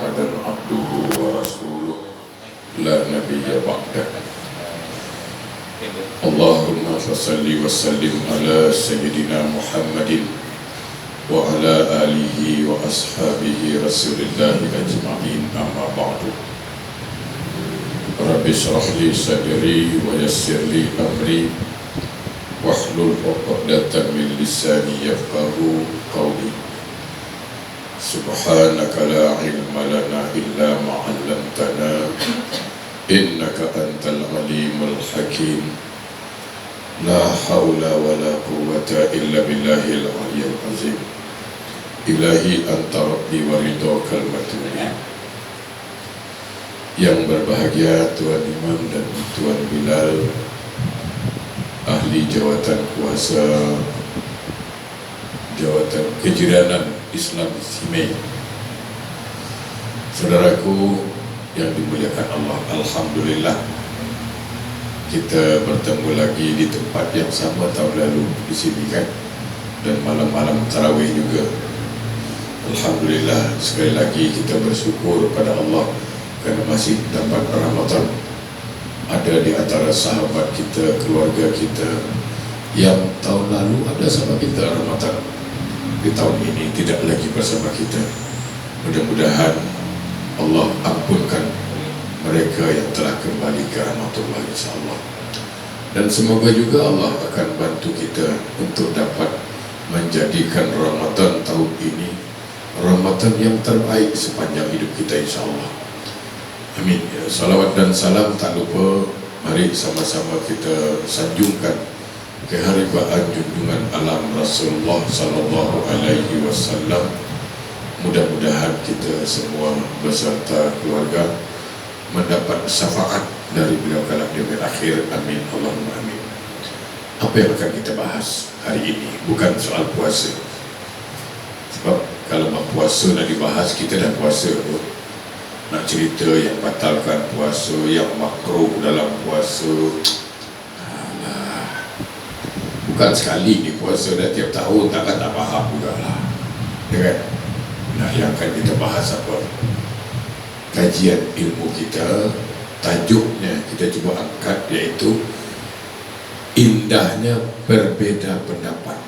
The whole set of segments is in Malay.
محمدا عبده ورسوله لا نبي بعده. اللهم صل وسلم على سيدنا محمد وعلى آله وأصحابه رسول الله أجمعين. أما بعد، رب اشرح لي صدري ويسر لي أمري واحلل عقدة من لساني يفقهوا قولي. سبحانك لا علم لنا إلا ما علمتنا إنك أنت العليم الحكيم. لا حول ولا قوة إلا بالله العلي العظيم. إلهي أنت ربي ورضاك المتين. Yang berbahagia Tuan Imam dan Tuan Bilal, ahli jawatan kuasa Jawatan Kejiranan Islam Simei, saudaraku yang dimuliakan Allah, alhamdulillah kita bertemu lagi di tempat yang sama tahun lalu di sini kan, dan malam-malam tarawih juga. Alhamdulillah, sekali lagi kita bersyukur pada Allah kerana masih dapat Ramadan. Ada di antara sahabat kita, keluarga kita yang tahun lalu ada sama kita Ramadan, di tahun ini tidak lagi bersama kita. Mudah-mudahan Allah ampunkan mereka yang telah kembali ke rahmatullah insyaAllah. Dan semoga juga Allah akan bantu kita untuk dapat menjadikan Ramadan tahun ini Ramadan yang terbaik sepanjang hidup kita insyaAllah. Amin. Ya, salawat dan salam tak lupa mari sama-sama kita sanjungkan keharibaan junjungan alam Rasulullah sallallahu alaihi wasallam. Mudah-mudahan kita semua beserta keluarga mendapat syafaat dari beliau kelak di akhir. Amin Allahumma amin. Apa yang akan kita bahas hari ini bukan soal puasa. Sebab kalau puasa nak dibahas, kita dah puasa tu. Nak cerita yang batalkan puasa, yang makruh dalam puasa, alah, bukan sekali di puasa dah tiap tahun, takkan tak faham juga lah, ya kan? Nah, yang akan kita bahas apa? Kajian ilmu kita, tajuknya kita cuba angkat, iaitu indahnya berbeza pendapat.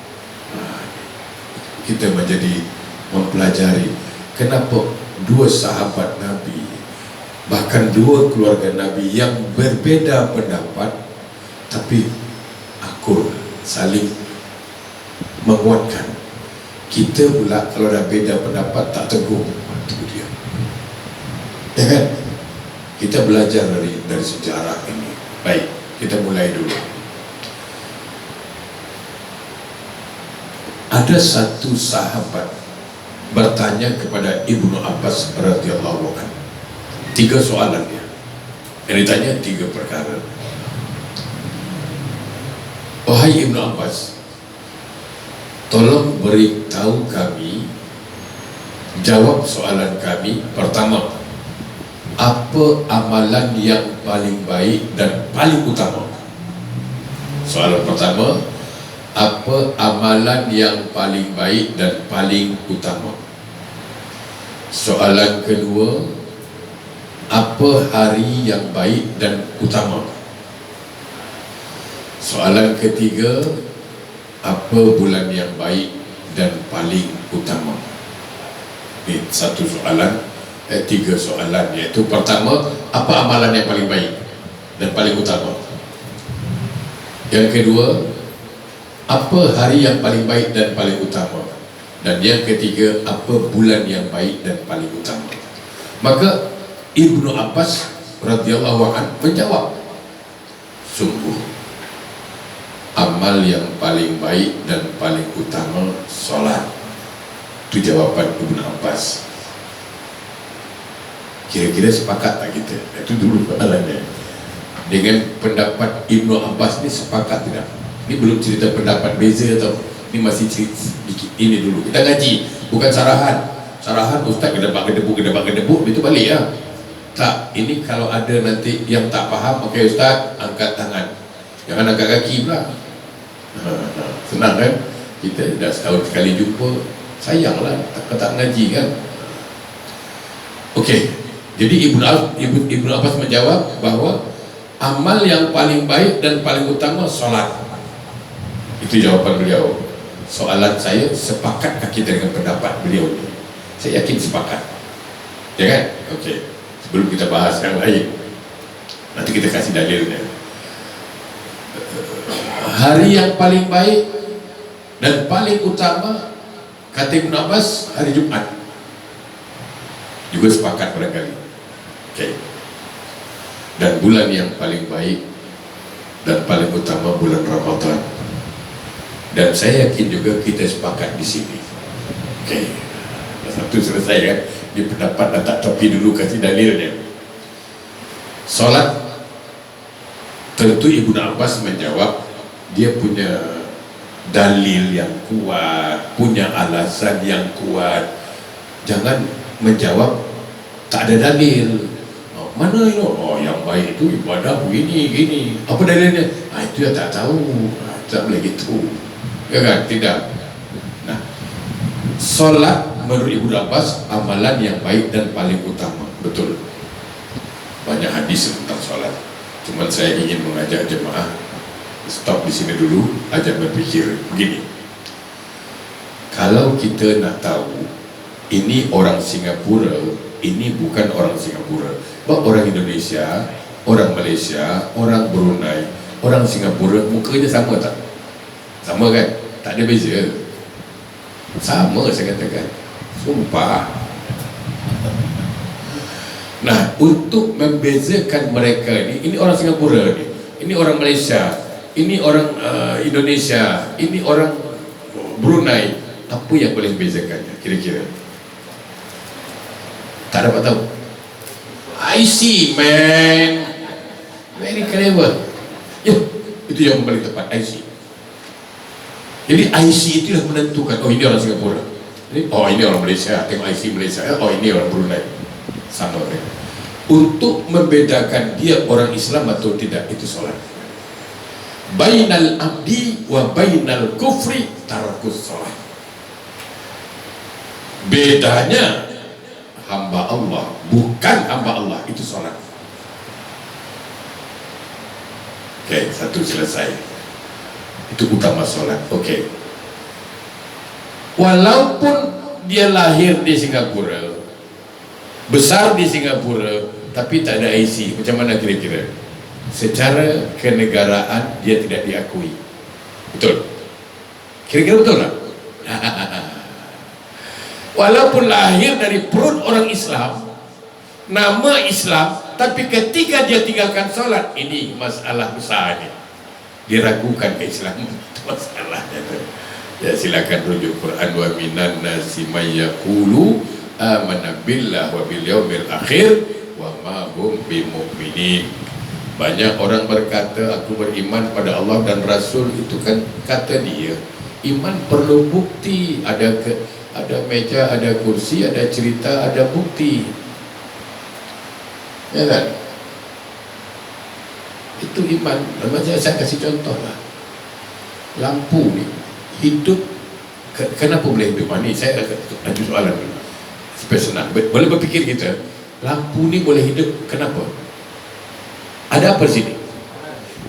Kita menjadi mempelajari kenapa dua sahabat Nabi, bahkan dua keluarga Nabi yang berbeza pendapat tapi akur, saling menguatkan. Kita pula kalau dah beza pendapat tak teguh, itu dia, ya kan? Kita belajar dari sejarah ini. Baik, kita mulai dulu. Ada satu sahabat bertanya kepada Ibnu Abbas radhiyallahu anhu. 3 soalan dia. Yang ditanya 3 perkara. Wahai Ibnu Abbas, tolong beritahu kami, jawab soalan kami. Pertama, apa amalan yang paling baik dan paling utama? Soalan pertama, apa amalan yang paling baik dan paling utama? Soalan kedua, apa hari yang baik dan utama? Soalan ketiga, apa bulan yang baik dan paling utama? Ini satu soalan, 3 soalan, iaitu pertama, apa amalan yang paling baik dan paling utama? Yang kedua, apa hari yang paling baik dan paling utama? Dan yang ketiga, apa bulan yang baik dan paling utama? Maka Ibnu Abbas radhiyallahu anhu menjawab, sungguh amal yang paling baik dan paling utama solat. Itu jawaban Ibnu Abbas. Kira-kira sepakat tak kita? Itu dulu soalannya. Dengan pendapat Ibnu Abbas ni sepakat tidak? Ini belum cerita pendapat beza tau. Ini masih cerita sedikit ini dulu. Kita ngaji, bukan sarahan. Sarahan ustaz gedebak-gedebuk itu balik ya. Tak, ini kalau ada nanti yang tak faham, okey ustaz, angkat tangan. Jangan angkat kaki pula. Senang kan? Kita dah setahun sekali jumpa, sayanglah tak ngaji kan. Okey. Jadi Ibnu Abbas menjawab bahwa amal yang paling baik dan paling utama solat. Itu jawaban beliau. Soalan saya, sepakatkah kita dengan pendapat beliau? Saya yakin sepakat, ya kan? Okey. Sebelum kita bahas yang lain, nanti kita kasih dalilnya. Hari yang paling baik dan paling utama kata Ibnu Abbas hari Jumat. Juga sepakat barangkali. Okey. Dan bulan yang paling baik dan paling utama bulan Ramadan. Dan saya yakin juga kita sepakat di sini. Okey. Satu selesai kan? Di pendapat letak topi dulu, kasih dalilnya. Solat, tentu Ibnu Abbas menjawab, dia punya dalil yang kuat, punya alasan yang kuat. Jangan menjawab tak ada dalil. Mana itu? Oh, yang baik itu ibadah begini gini. Apa dalilnya? Itu ya tak tahu. Tak boleh gitu. Ya kan? Tidak. Nah, solat menurut Ibnu Abbas amalan yang baik dan paling utama. Betul. Banyak hadis tentang solat. Cuman saya ingin mengajak jemaah stop di sini dulu, ajak berpikir begini. Kalau kita nak tahu ini orang Singapura, ini bukan orang Singapura, orang Indonesia, orang Malaysia, orang Brunei, orang Singapura, mukanya sama tak? Sama kan? Tak ada beza. Sama saya katakan. Sumpah. Nah, untuk membezakan mereka ini orang Singapura ni, ini orang Malaysia, ini orang Indonesia, ini orang Brunei, apa yang boleh membezakannya kira-kira? Tak dapat tahu. I see, man. Very clever. Ya, itu yang paling tepat, I see. Jadi IC itu dah menentukan, oh ini orang Singapura, oh ini orang Malaysia, tengok IC Malaysia, oh ini orang Brunei. Sama kan? Untuk membedakan dia orang Islam atau tidak, itu solat. Bainal abdi wa bainal kufri tarakus solat. Bedanya hamba Allah, bukan hamba Allah, itu solat. Oke, satu selesai. Itu utama solat. Okey. Walaupun dia lahir di Singapura, besar di Singapura, tapi tak ada IC, macam mana kira-kira? Secara kenegaraan dia tidak diakui. Betul? Kira-kira betul tak? Walaupun lahir dari perut orang Islam, nama Islam, tapi ketika dia tinggalkan solat, ini masalah besar ni. Diragukan keislaman, itu masalahnya. Ya, silakan rujuk Quran. Wa minan nasi may yaqulu amanna billah wa bil yaumil akhir wa ma hum bimu'minin. Banyak orang berkata aku beriman pada Allah dan Rasul, itu kan kata dia. Iman perlu bukti, ada meja, ada kursi, ada cerita, ada bukti. Ya kan? Itu iman. Saya kasih contoh lah. Lampu ni hidup, kenapa boleh hidup? Ini saya ada soalan supaya senang. Boleh berfikir kita, lampu ni boleh hidup kenapa? Ada apa di sini?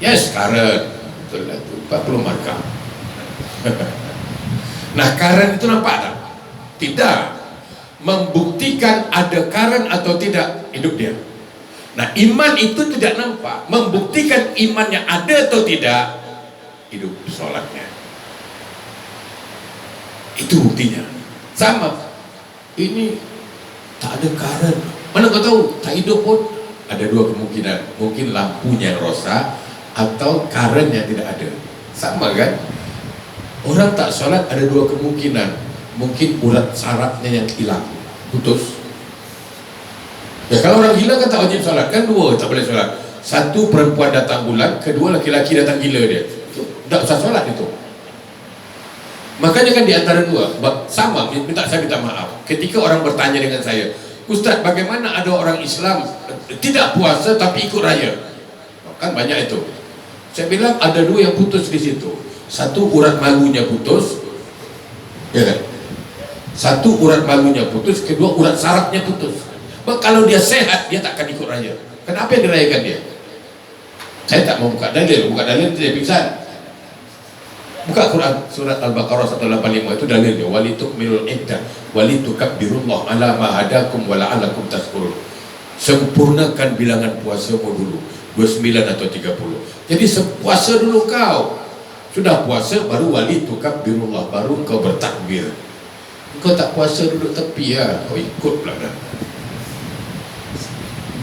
Yes, current. Betul lah tu, 40 markah. Nah, current itu nampak tak? Tidak. Membuktikan ada current atau tidak hidup dia. Nah, iman itu tidak nampak. Membuktikan imannya ada atau tidak, hidup sholatnya. Itu buktinya. Sama. Ini tak ada current. Mana kau tahu? Tak hidup pun. Ada dua kemungkinan. Mungkin lampunya yang rosak atau current yang tidak ada. Sama kan? Orang tak sholat ada dua kemungkinan. Mungkin urat sarafnya yang hilang, putus. Ya, kalau orang gila kan tak wajib solat, kan dua tak boleh solat. Satu, perempuan datang bulan, kedua laki-laki datang gila dia. Tak usah solat itu. Makanya kan di antara dua, sama, saya minta maaf. Ketika orang bertanya dengan saya, Ustaz, bagaimana ada orang Islam tidak puasa tapi ikut raya? Kan banyak itu. Saya bilang ada dua yang putus di situ. Satu, urat malunya putus. Ya kan? Satu, urat malunya putus, kedua, urat sarafnya putus. Kalau dia sehat, dia tak akan ikut raya. Kenapa yang dirayakan dia? Saya tak mau buka dalil dia pingsan. Buka Quran surat Al-Baqarah 185, itu dalilnya, walitukmilul iddah walitukabbirullah ala ma hadakum wa la'allakum tashkurun. Sempurnakan bilangan puasamu dulu 29 atau 30. Jadi puasa dulu kau. Sudah puasa baru walitukabbirullah, baru kau bertakbir. Kau tak puasa duduk tepi ya, kau ikut pula dah.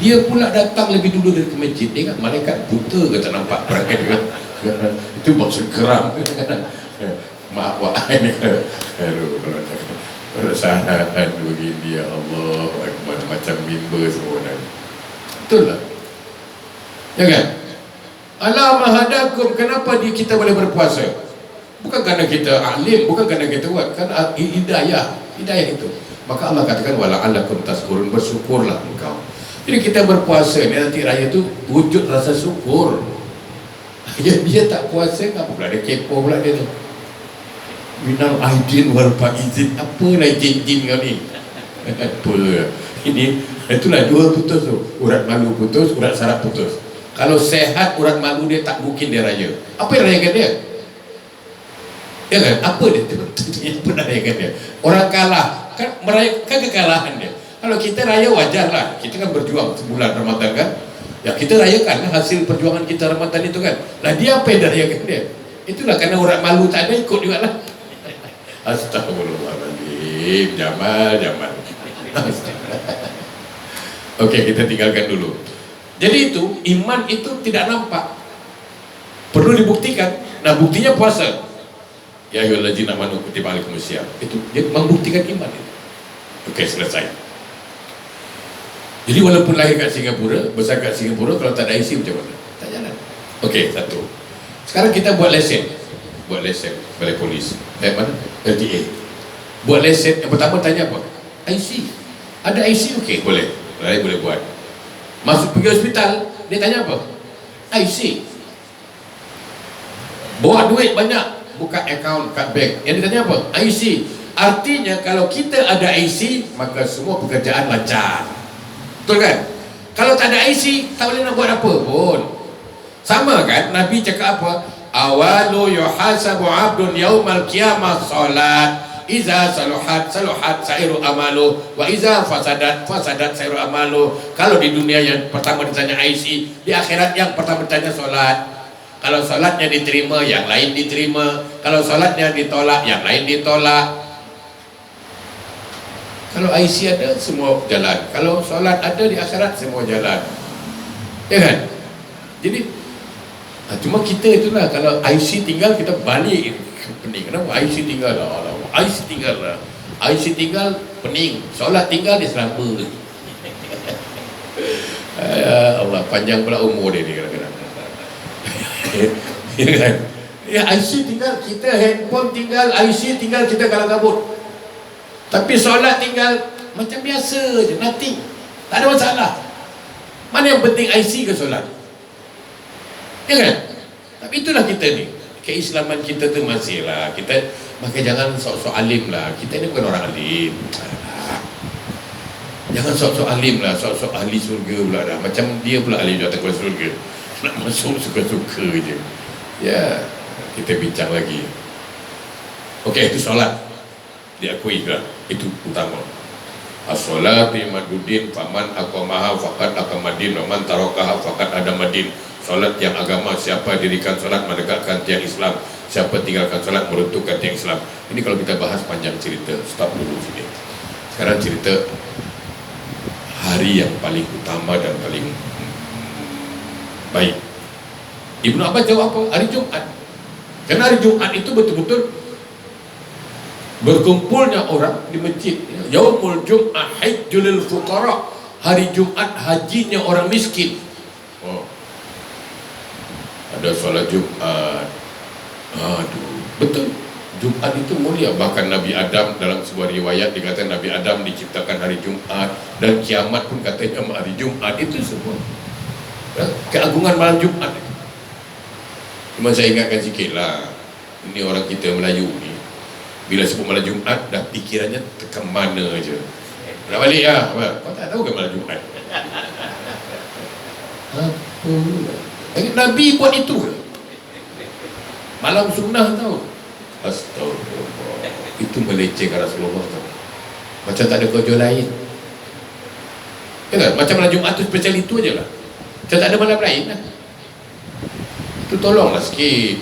Dia pula datang lebih dulu dari ke masjid. Dia ingat malaikat buta ke tak nampak perangai dia. Itu maksud geram. Maaf wak ini. Perasaan begini ya Allah, macam mimbar semua. Betul lah. Ya kan? Allah mahadakum, kenapa kita boleh berpuasa? Bukan kerana kita alim, bukan kerana kita buat, kerana hidayah itu. Maka Allah katakan wala'allakum tashkurun, bersyukurlah engkau. Jadi kita berpuasa ni nanti raya tu wujud rasa syukur. Dia tak puasa, apa pula dia kepo pula dia tu. Minal aidin wal faizin, apa lah jin-jin kau ni? Apa? Ini itulah dua putus tu. Urat malu putus, urat saraf putus. Kalau sehat urat malu dia tak mungkin dia raya. Apa yang rayakan dia? Ya kan? Apa dia? Dia pernah rayakan dia. Orang kalah kan merayakan kekalahan dia. Kalau kita raya wajar lah, kita kan berjuang sebulan Ramadan kan, ya kita rayakan hasil perjuangan kita Ramadan itu kan. Lah dia apa yang rayakan dia? Itulah karena urat malu tak ada, ikut juga lah. Astagfirullahaladzim, Jamal. Okey, kita tinggalkan dulu. Jadi itu, iman itu tidak nampak, perlu dibuktikan. Nah buktinya puasa. Ya ayyuhallazina amanu kutiba alaikumusiyam. Itu dia membuktikan iman itu. Okey, selesai. Jadi walaupun lahir kat Singapura, besar kat Singapura, kalau tak ada IC macam mana? Tak jalan. Okey, satu. Sekarang kita buat lesen balai polis. Mana? LTA. Buat lesen, yang pertama tanya apa? IC. Ada IC? Okey, boleh. Boleh buat. Masuk pergi hospital, dia tanya apa? IC. Bawa duit banyak, buka akaun kat bank. Yang dia tanya apa? IC. Artinya kalau kita ada IC, maka semua pekerjaan lancar. Betul kan? Kalau tak ada IC, tak boleh nak buat apa pun. Sama kan? Nabi cakap apa? Awalu yuhasabu abdun yaumal qiyamah salat. Iza saluhat sairu amalu, wa iza fasadat sairu amalu. Kalau di dunia yang pertama ditanya IC, di akhirat yang pertama ditanya solat. Kalau solatnya diterima, yang lain diterima. Kalau solatnya ditolak, yang lain ditolak. Kalau IC ada, semua jalan. Kalau solat ada di akhirat, semua jalan. Ya kan? Jadi cuma kita itulah, kalau IC tinggal kita balik pening. Kenapa IC tinggal lah? IC tinggal lah. IC tinggal pening. Solat tinggal dia selama. Allah, panjang pula umur dia ni kadang-kadang. Ya kan? Ya, IC tinggal, kita handphone tinggal, IC tinggal, kita kalau kabut. Tapi solat tinggal macam biasa je, nothing. Tak ada masalah. Mana yang penting IC ke solat? Ya kan? Tapi itulah kita ni. Keislaman kita tu masih lah. Kita maka jangan sok-sok alim lah. Kita ni bukan orang alim. Jangan sok-sok alim lah, sok-sok ahli surga pula dah. Macam dia pula ahli jatuh ke surga. Nak masuk suka-suka je. Ya, kita bincang lagi. Okey, itu solat. Diakui lah, itu utama. As-salatu imaduddin faman aqamaha faqad aqamadin wa man tarakaha faqad adamadin. Solat yang agama, siapa dirikan solat menegakkan tiang Islam, siapa tinggalkan solat meruntuhkan tiang Islam. Ini kalau kita bahas panjang cerita, stop dulu sini. Sekarang cerita hari yang paling utama dan paling baik. Ibnu Abbas jawab apa? Hari Jumat. Karena hari Jumat itu betul-betul berkumpulnya orang di masjid. Yaumul Jum'ah hajjul fuqara. Hari Jumat hajinya orang miskin. Ada solat Jumat. Aduh, betul. Jumat itu mulia. Bahkan Nabi Adam dalam sebuah riwayat dikatakan Nabi Adam diciptakan hari Jumat, dan kiamat pun katanya hari Jumat. Itu semua keagungan malam Jumat. Cuma saya ingatkan sikit lah, ini orang kita Melayu ni, bila sebut malam Jumat dah pikirannya tekan mana je. Nak balik lah. Kau tak tahu ke malam Jumaat? Apa? Nabi buat itu ke? Malam sunnah tau. Astagfirullah. Itu melecehkan Rasulullah tau. Macam tak ada kerja lain. Ya kan? Macam malam Jumaat tu spesial itu je lah. Macam tak ada malam lain lah. Itu tolonglah sikit.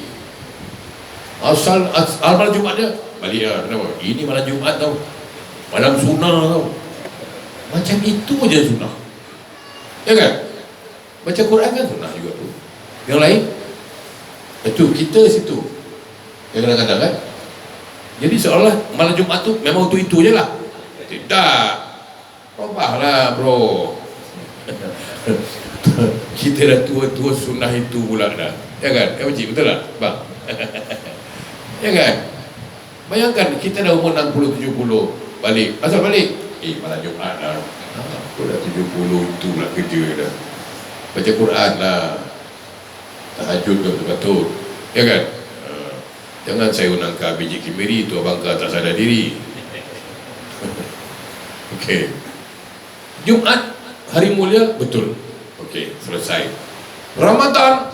Asal malam Jumaat dia balik lah. Kenapa? Ini malam Jumaat tau. Malam sunnah tau. Macam itu je sunnah. Ya kan? Baca Quran kan sunnah juga tu. Yang lain itu kita situ. Yang kadang-kadang kan. Jadi seolah malam Jumaat tu memang untuk itu je lah. Tidak. Robahlah bro. Kita dah tua-tua sunnah itu pula dah. Ya kan? Ya Pakcik, betul tak bang? Ya kan? Bayangkan kita dah umur 60-70 balik. Asal balik? Malam Jumaat dah. Aku dah 70 itu pula kerja dah. Baca Quran lah. Tahajud ke betul-betul. Ya kan? Jangan saya unangkan biji kimiri tu abang tak sadar diri. Okey. Jumaat hari mulia betul. Okey, selesai. Ramadan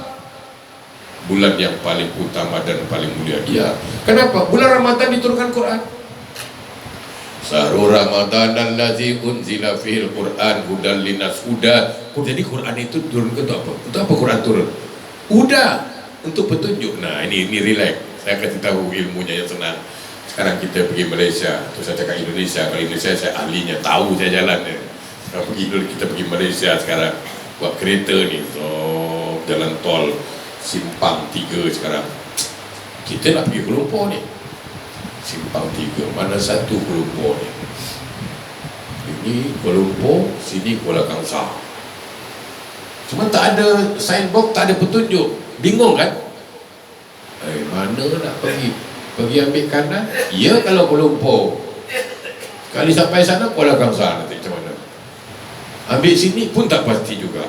bulan yang paling utama dan paling mulia. Iya. Kenapa? Bulan Ramadan diturunkan Quran. Syahrul Ramadan allazi unzila fihil Quran hudan linnas huda. Jadi Quran itu turun ke untuk apa? Untuk apa Quran turun? Huda, untuk petunjuk. Nah, ini relax. Saya kasih tahu ilmunya yang senang. Sekarang kita pergi Malaysia, terus saya cakap Indonesia. Kalau Indonesia saya ahlinya, tahu saya jalannya. Kalau kita pergi Malaysia sekarang, buat kereta ni, so jalan tol Simpang 3 sekarang. Kita nak pergi Kuala Lumpur ni. Simpang 3, mana satu Kuala Lumpur ni? Ini Kuala Lumpur, sini Kuala Kangsar. Cuma tak ada signboard, tak ada petunjuk. Bingung kan? Mana nak pergi? Pergi ambil kanan? Ya kalau Kuala Lumpur. Kali sampai sana Kuala Kangsar nanti macam mana? Ambil sini pun tak pasti juga.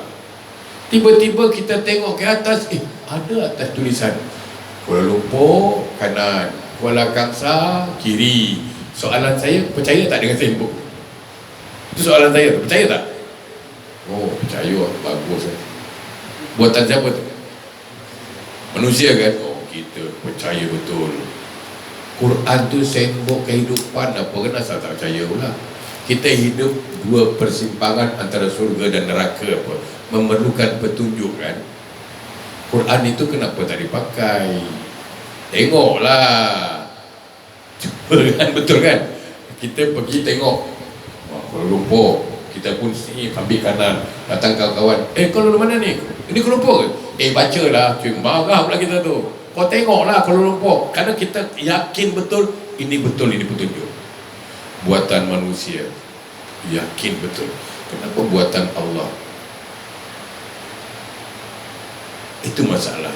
Tiba-tiba kita tengok ke atas, ada atas tulisan Kuala Lumpur kanan, Kuala Kangsar kiri. Soalan saya, percaya tak dengan signboard? Itu soalan saya, percaya tak? Oh, percaya, bagus. Buatan siapa tu? Manusia kan? Oh, kita percaya betul. Quran tu signboard kehidupan, apa kena asal tak percaya pula? Kita hidup dua persimpangan antara surga dan neraka, apa? Memerlukan petunjuk kan? Quran itu kenapa tak dipakai? Tengoklah. Cuba kan, betul kan? Kita pergi tengok Kuala Lumpur, kita pun sini ambil kanan, datang kawan-kawan, Kuala Lumpur mana ni? Ini Kuala Lumpur ke? Bacalah, cuy, marah pula kita tu. Kau tengoklah Kuala Lumpur, karena kita yakin betul ini petunjuk. Buatan manusia, yakin betul. Kenapa buatan Allah? Itu masalah.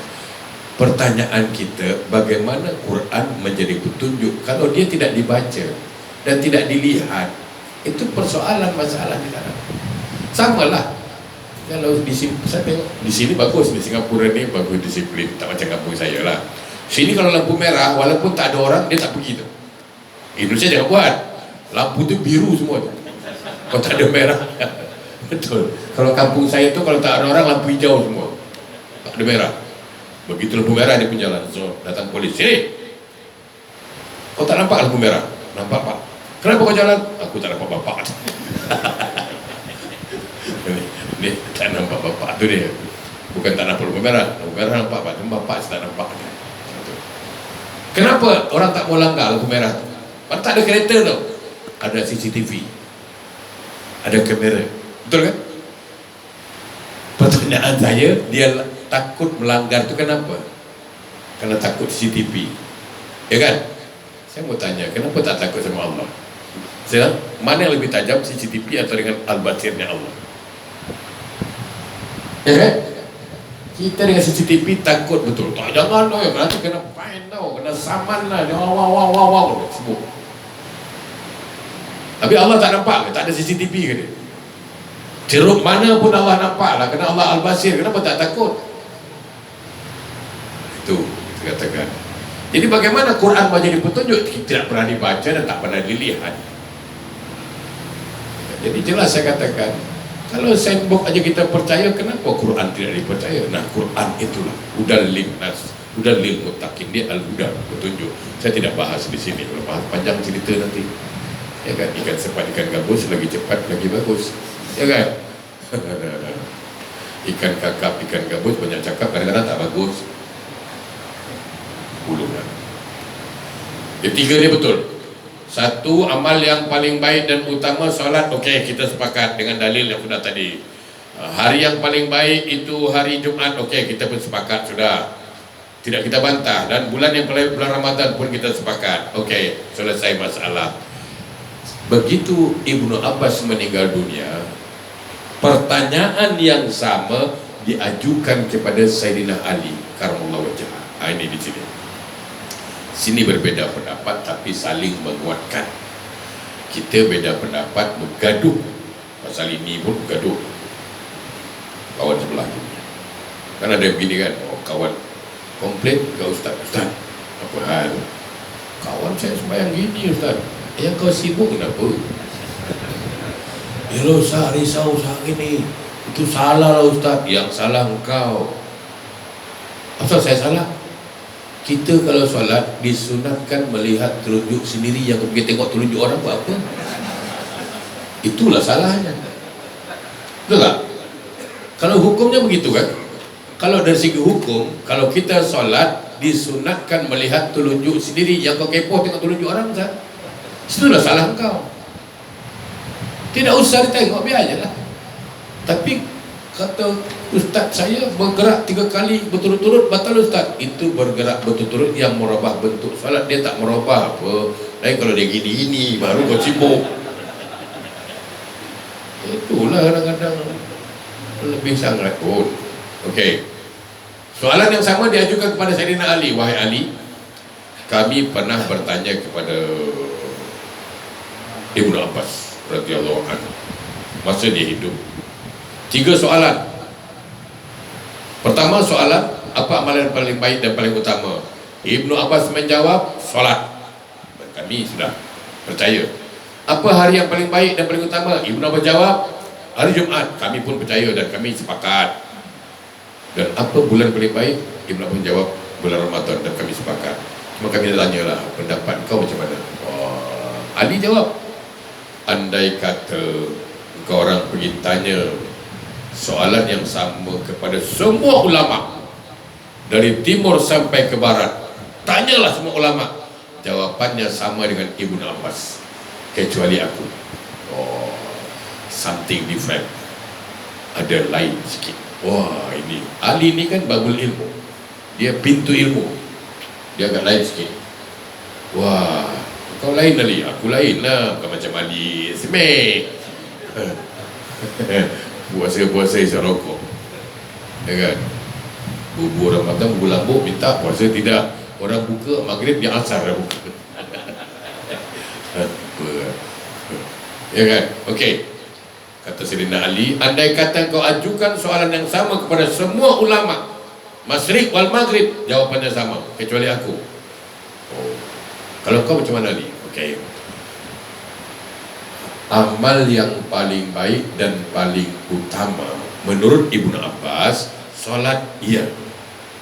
Pertanyaan kita, bagaimana Quran menjadi petunjuk kalau dia tidak dibaca dan tidak dilihat? Itu persoalan masalah di sana. Samalah kalau di sini, saya tengok di sini bagus, di Singapura ni bagus disiplin, tak macam kampung saya lah. Sini kalau lampu merah, walaupun tak ada orang, dia tak pergi tu. Indonesia jangan buat, lampu tu biru semua tu. Kalau tak ada merah, betul. Kalau kampung saya tu kalau tak ada orang, lampu hijau semua, tak ada merah. Begitu lampu merah dia pun jalan, so datang polis, sini. Kau tak nampak lampu merah? Nampak pak. Kenapa kau jalan? Aku tak nampak bapak. Ni tak nampak bapak tu dia. Bukan tak nampak lampu merah. Lampu merah nampak pak, bapak tak nampak dia. Kenapa orang tak mau langgar lampu merah tu? Pasal tak ada kereta tu. Ada CCTV, ada kamera. Betul kan? Pertanyaan saya, dia takut melanggar tu kenapa? Kerana takut CCTV. Ya kan? Saya mau tanya, kenapa tak takut sama Allah? Mana yang lebih tajam, CCTV atau dengan al-basirnya Allah? Ya kan? Kita dengan CCTV takut betul. Tak, jangan lah, nanti kena fine tau, kena saman lah, wow, sibuk. Tapi Allah tak nampak ke? Tak ada CCTV ke dia? Ceruk mana pun Allah nampak lah, kerana Allah al-basir. Kenapa tak takut? Itu saya katakan. Jadi bagaimana Quran menjadi petunjuk? Tidak pernah dibaca dan tak pernah dilihat. Jadi jelas saya katakan, kalau sandbox aja kita percaya, kenapa Quran tidak dipercaya? Nah, Quran itulah hudal linnas, hudal lil muttaqin, dia al-huda, petunjuk. Saya tidak bahas di sini, kalau bahas panjang cerita nanti. Ya kan, ikan sepat ikan gabus lagi cepat lagi bagus. Ya kan? Ikan kakap ikan gabus banyak cakap kadang-kadang tak bagus. Ulunglah. Yang tiga dia betul. Satu, amal yang paling baik dan utama solat. Okey, kita sepakat dengan dalil yang sudah tadi. Hari yang paling baik itu hari Jumaat. Okey, kita pun sepakat sudah. Tidak kita bantah. Dan bulan yang paling, bulan Ramadan pun kita sepakat. Okey, selesai masalah. Begitu Ibnu Abbas meninggal dunia, pertanyaan yang sama diajukan kepada Sayyidina Ali karamallahu wajhah. Ini di sini. Sini berbeda pendapat tapi saling menguatkan. Kita beda pendapat, bergaduh. Pasal ini pun bergaduh. Kawan sebelah tu. Kan ada begini kan, oh, kawan komplain ke Ustaz, Ustaz, apa hal? Kawan saya sembahyang gini Ustaz. Yang kau sibuk kenapa? Hello Ustaz, risau Ustaz gini. Itu salah lah Ustaz. Yang salah engkau. Asal saya salah? Kita kalau solat disunatkan melihat telunjuk sendiri, yang kita tengok telunjuk orang buat apa? Itulah salahnya. Betul tak? Kalau hukumnya begitu kan? Kalau dari segi hukum, kalau kita solat disunatkan melihat telunjuk sendiri, yang kau kepo tengok telunjuk orang kan? Itulah salah engkau. Tidak usah ditengok, biar aja lah. Tapi kata Ustaz, saya bergerak 3 kali berturut-turut batal Ustaz. Itu bergerak berturut-turut yang merubah bentuk solat. Dia tak merubah apa. Lain kalau dia gini-gini baru kau sibuk. Itulah kadang-kadang lebih sangat pun. Okey. Soalan yang sama diajukan kepada Sayyidina Ali. Wahai Ali, kami pernah bertanya kepada Ibnu Abbas radhiyallahu anhu masa dia hidup. 3 soalan. Pertama soalan, apa amalan yang paling baik dan paling utama? Ibnu Abbas menjawab, solat. Dan kami sudah percaya. Apa hari yang paling baik dan paling utama? Ibnu Abbas jawab, hari Jumaat. Kami pun percaya dan kami sepakat. Dan apa bulan paling baik? Ibnu Abbas jawab, bulan Ramadan, dan kami sepakat. Cuma kami tanyalah, pendapat kau macam mana? Ali jawab, andai kata kau orang pergi tanya soalan yang sama kepada semua ulama dari timur sampai ke barat, tanyalah semua ulama, jawapannya sama dengan Ibnu Abbas kecuali aku. Oh, something different, ada lain sikit. Wah, ini Ali ni kan babul ilmu, dia pintu ilmu, dia agak lain sikit. Wah, kau lain Ali, aku lain lah, bukan macam Ali Semek. Puasa-puasa isap rokok, ya kan? Bubur Ramadan, bubur lambuk minta, puasa tidak. Orang buka maghrib, dia asar dah buka. Ya kan? Okey. Kata Sayyidina Ali, andai kata kau ajukan soalan yang sama kepada semua ulama Masyriq wal Maghrib, jawapannya sama kecuali aku. Oh. Kalau kau macam mana Ali? Okey. Amal yang paling baik dan paling utama menurut Ibnu Abbas, solat, iya.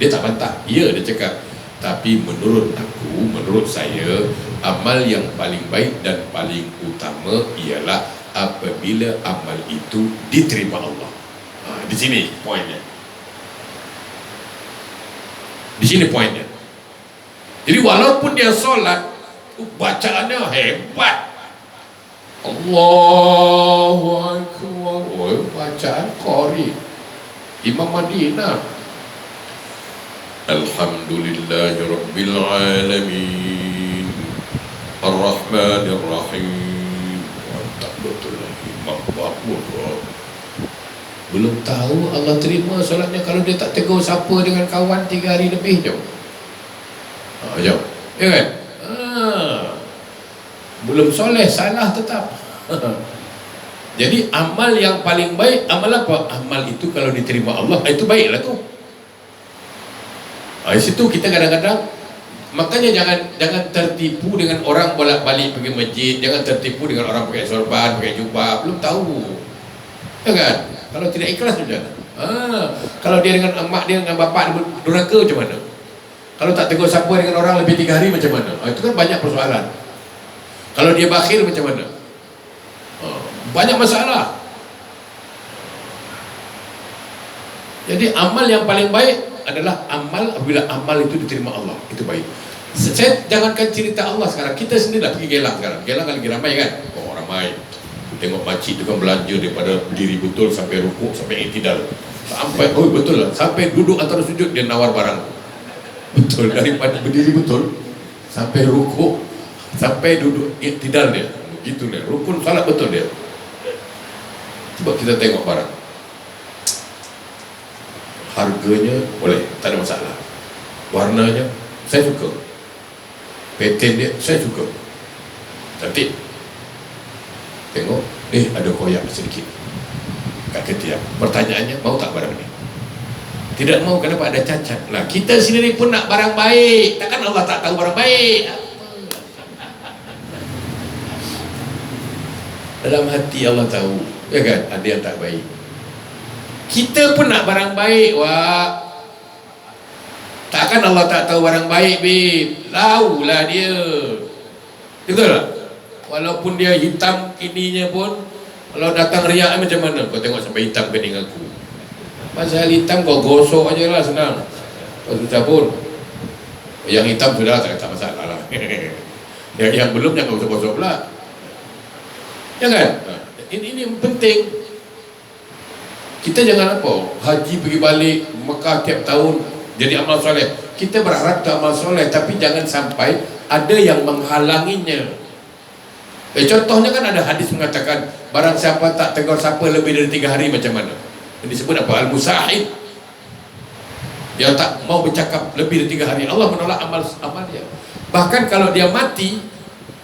Dia tak bantah, iya dia cakap. Tapi menurut aku, menurut saya, amal yang paling baik dan paling utama ialah apabila amal itu diterima Allah. Di sini poinnya. Di sini poinnya. Jadi walaupun dia solat, bacaannya hebat, Allahu Akbar, oh, bacaan Qari Imam Madinah, Alhamdulillahi Rabbil Alamin Ar-Rahmanir Rahim. Mantap betul lah Imam Babur. Belum tahu Allah terima solatnya kalau dia tak tegur siapa dengan kawan 3 hari lebih jom. Jom, ya kan? Belum soleh, salah tetap. Jadi amal yang paling baik, amal apa? Amal itu kalau diterima Allah, itu baiklah tu. Di situ kita kadang-kadang Makanya jangan tertipu dengan orang bolak-balik pergi masjid, jangan tertipu dengan orang pakai sorban, pakai jubah, belum tahu. Ya kan? Kalau tidak ikhlas sudah. Kalau dia dengan emak dia dengan bapak dia durhaka macam mana? Kalau tak tegur siapa dengan orang lebih 3 hari macam mana? Itu kan banyak persoalan. Kalau dia bakhil macam mana? Banyak masalah. Jadi amal yang paling baik adalah amal apabila amal itu diterima Allah, itu baik. Saya jangankan cerita Allah sekarang, kita sendiri dah pergi Gelang sekarang. Gelang kan lagi ramai kan? Oh ramai. Tengok makcik tu kan belanja daripada berdiri betul sampai rukuk sampai iktidal. Sampai betul lah, sampai duduk antara sujud dia nawar barang. Betul, daripada berdiri betul sampai rukuk sampai duduk iktidal dia. Begitu dia. Rukun salat betul dia. Coba kita tengok barang. Harganya boleh, tak ada masalah. Warnanya saya suka. Pattern dia saya suka. Cantik. Tengok, ada koyak sedikit kat ketiak. Pertanyaannya, mau tak barang ni? Tidak mau, kenapa? Ada cacat. Nah, kita sendiri pun nak barang baik. Takkan Allah tak tahu barang baik? Dalam hati Allah tahu, ya kan? Ada yang tak baik. Kita pun nak barang baik, wah. Takkan Allah tak tahu barang baik, babe? Tahulah dia. Betul tak? Walaupun dia hitam ininya pun, kalau datang riak macam mana? Kau tengok sampai hitam kening aku. Pasal hitam kau gosok aja lah, senang. Kau susah pun. Yang hitam sudah tak masalah lah. yang belum jangan gosok-gosok pula. Ya kan? Ini penting. Kita jangan apa? Haji pergi balik Mekah tiap tahun jadi amal soleh. Kita berharap tak amal soleh, tapi jangan sampai ada yang menghalanginya. Contohnya kan ada hadis mengatakan barang siapa tak tegur siapa lebih dari 3 hari macam mana? Ini disebut apa? Al-Musahid. Dia tak mau bercakap lebih dari 3 hari, Allah menolak amal dia. Bahkan kalau dia mati